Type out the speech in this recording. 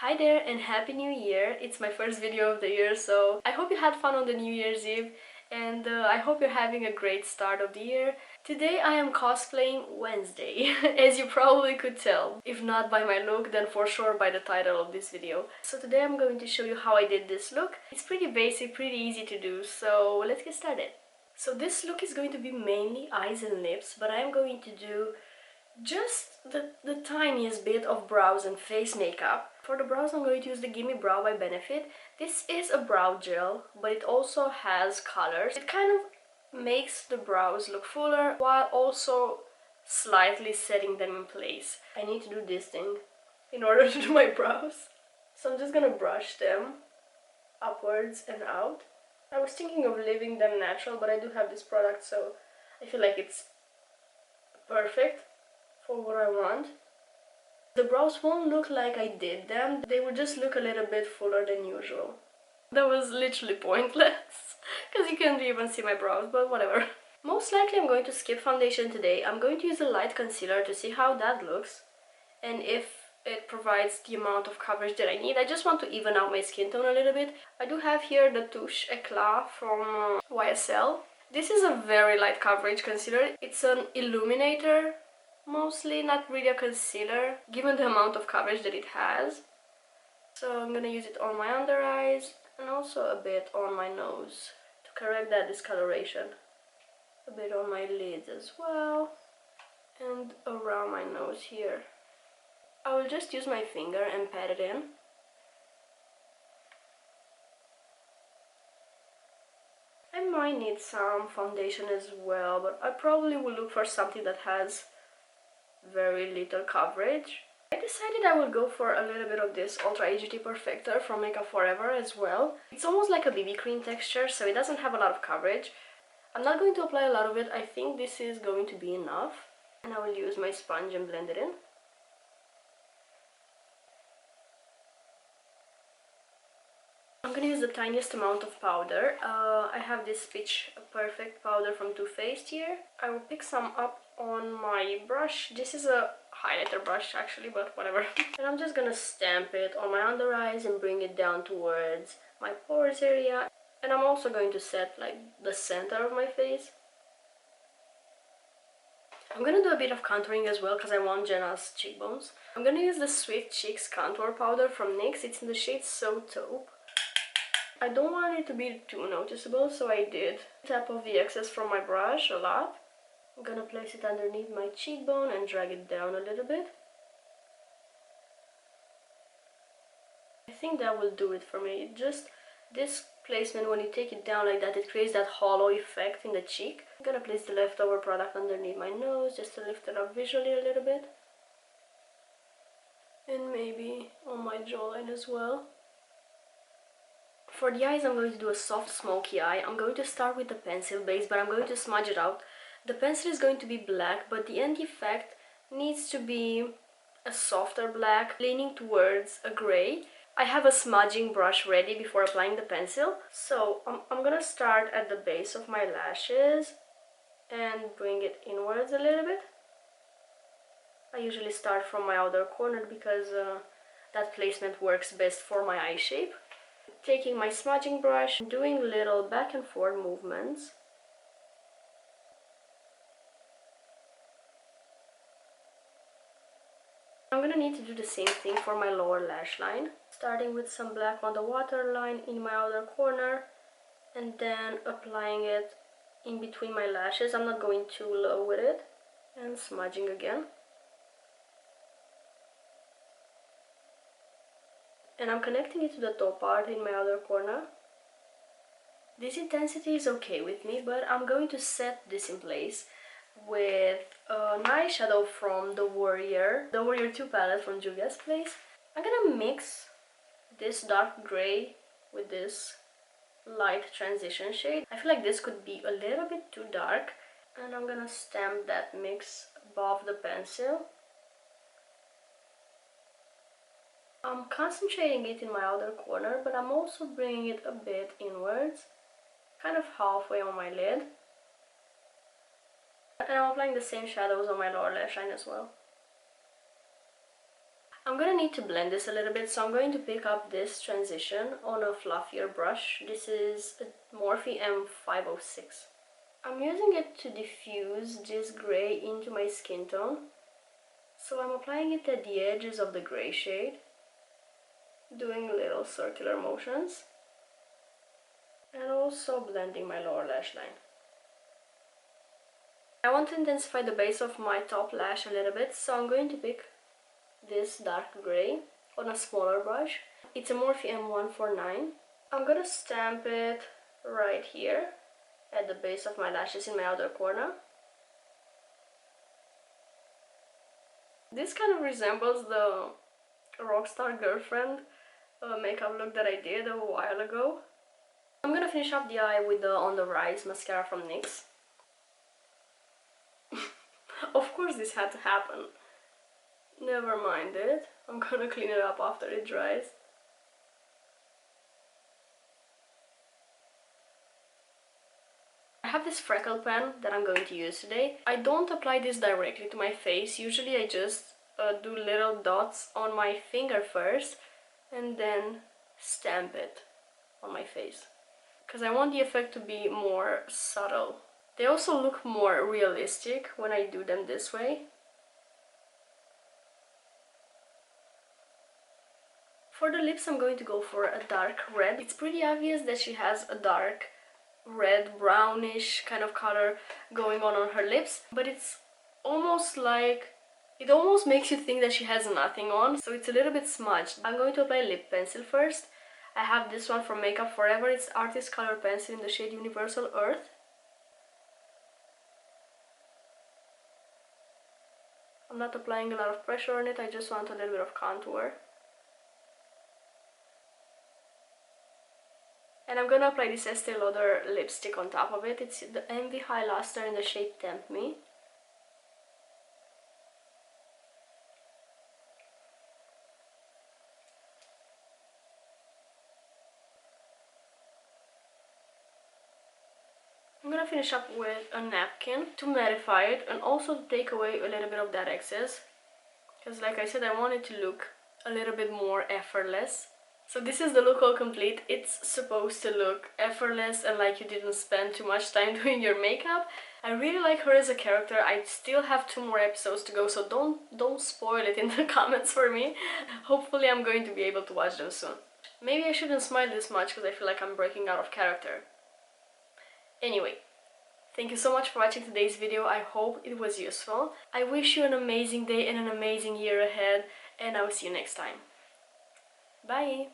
Hi there and Happy New Year! It's my first video of the year, so I hope you had fun on the New Year's Eve and I hope you're having a great start of the year. Today I am cosplaying Wednesday, as you probably could tell. If not by my look, then for sure by the title of this video. So today I'm going to show you how I did this look. It's pretty basic, pretty easy to do, so let's get started. So this look is going to be mainly eyes and lips, but I'm going to do just the tiniest bit of brows and face makeup. For the brows I'm going to use the Gimme Brow by Benefit. This is a brow gel, but it also has colors. It kind of makes the brows look fuller while also slightly setting them in place. I need to do this thing in order to do my brows. So I'm just gonna brush them upwards and out. I was thinking of leaving them natural, but I do have this product, so I feel like it's perfect for what I want. The brows won't look like I did them, they will just look a little bit fuller than usual. That was literally pointless, because you can't even see my brows, but whatever. Most likely I'm going to skip foundation today. I'm going to use a light concealer to see how that looks, and if it provides the amount of coverage that I need. I just want to even out my skin tone a little bit. I do have here the Touche Eclat from YSL. This is a very light coverage concealer. It's an illuminator, mostly, not really a concealer, given the amount of coverage that it has. So I'm gonna use it on my under eyes and also a bit on my nose to correct that discoloration. A bit on my lids as well, and around my nose here. I will just use my finger and pat it in. I might need some foundation as well, but I probably will look for something that has very little coverage. I decided I will go for a little bit of this Ultra AGT Perfector from Makeup Forever as well. It's almost like a BB cream texture, so it doesn't have a lot of coverage. I'm not going to apply a lot of it. I think this is going to be enough. And I will use my sponge and blend it in. I'm gonna use the tiniest amount of powder. I have this Pitch Perfect powder from Too Faced here. I will pick some up on my brush. This is a highlighter brush actually, but whatever. And I'm just gonna stamp it on my under eyes and bring it down towards my pores area. And I'm also going to set like the center of my face. I'm gonna do a bit of contouring as well because I want Jenna's cheekbones. I'm gonna use the Swift Cheeks contour powder from NYX. It's in the shade So Taupe. I don't want it to be too noticeable, so I did tap off the excess from my brush a lot. I'm gonna place it underneath my cheekbone and drag it down a little bit. I think that will do it for me. Just this placement, when you take it down like that, it creates that hollow effect in the cheek. I'm gonna place the leftover product underneath my nose just to lift it up visually a little bit. And maybe on my jawline as well. For the eyes, I'm going to do a soft smoky eye. I'm going to start with the pencil base, but I'm going to smudge it out. The pencil is going to be black, but the end effect needs to be a softer black, leaning towards a gray. I have a smudging brush ready before applying the pencil. So I'm gonna start at the base of my lashes and bring it inwards a little bit. I usually start from my outer corner because that placement works best for my eye shape. Taking my smudging brush, doing little back and forth movements. I'm gonna need to do the same thing for my lower lash line. Starting with some black on the waterline in my outer corner and then applying it in between my lashes. I'm not going too low with it. And smudging again. And I'm connecting it to the top part in my outer corner. This intensity is okay with me, but I'm going to set this in place with an eyeshadow from the Warrior 2 palette from Juvia's place. I'm gonna mix this dark gray with this light transition shade. I feel like this could be a little bit too dark, and I'm gonna stamp that mix above the pencil. I'm concentrating it in my outer corner, but I'm also bringing it a bit inwards, kind of halfway on my lid. And I'm applying the same shadows on my lower lash line as well. I'm gonna need to blend this a little bit, so I'm going to pick up this transition on a fluffier brush. This is a Morphe M506. I'm using it to diffuse this grey into my skin tone. So I'm applying it at the edges of the grey shade, doing little circular motions, and also blending my lower lash line. I want to intensify the base of my top lash a little bit, so I'm going to pick this dark grey on a smaller brush. It's a Morphe M149. I'm gonna stamp it right here at the base of my lashes in my outer corner. This kind of resembles the Rockstar Girlfriend makeup look that I did a while ago. I'm gonna finish up the eye with the On the Rise mascara from NYX. Of course this had to happen. Never mind it. I'm gonna clean it up after it dries. I have this freckle pen that I'm going to use today. I don't apply this directly to my face. Usually I just do little dots on my finger first and then stamp it on my face, because I want the effect to be more subtle. They also look more realistic when I do them this way. For the lips I'm going to go for a dark red. It's pretty obvious that she has a dark red brownish kind of color going on her lips, but it's almost like it almost makes you think that she has nothing on, so it's a little bit smudged. I'm going to apply lip pencil first. I have this one from Makeup Forever. It's Artist Color Pencil in the shade Universal Earth. I'm not applying a lot of pressure on it, I just want a little bit of contour. And I'm gonna apply this Estee Lauder lipstick on top of it. It's the Envy Hi-lustre in the shade Tempt Me. I'm gonna finish up with a napkin to mattify it and also to take away a little bit of that excess, because like I said, I want it to look a little bit more effortless. So this is the look all complete. It's supposed to look effortless and like you didn't spend too much time doing your makeup. I really like her as a character. I still have 2 more episodes to go, so don't spoil it in the comments for me. Hopefully I'm going to be able to watch them soon. Maybe I shouldn't smile this much because I feel like I'm breaking out of character. Anyway, thank you so much for watching today's video. I hope it was useful. I wish you an amazing day and an amazing year ahead, and I will see you next time. Bye!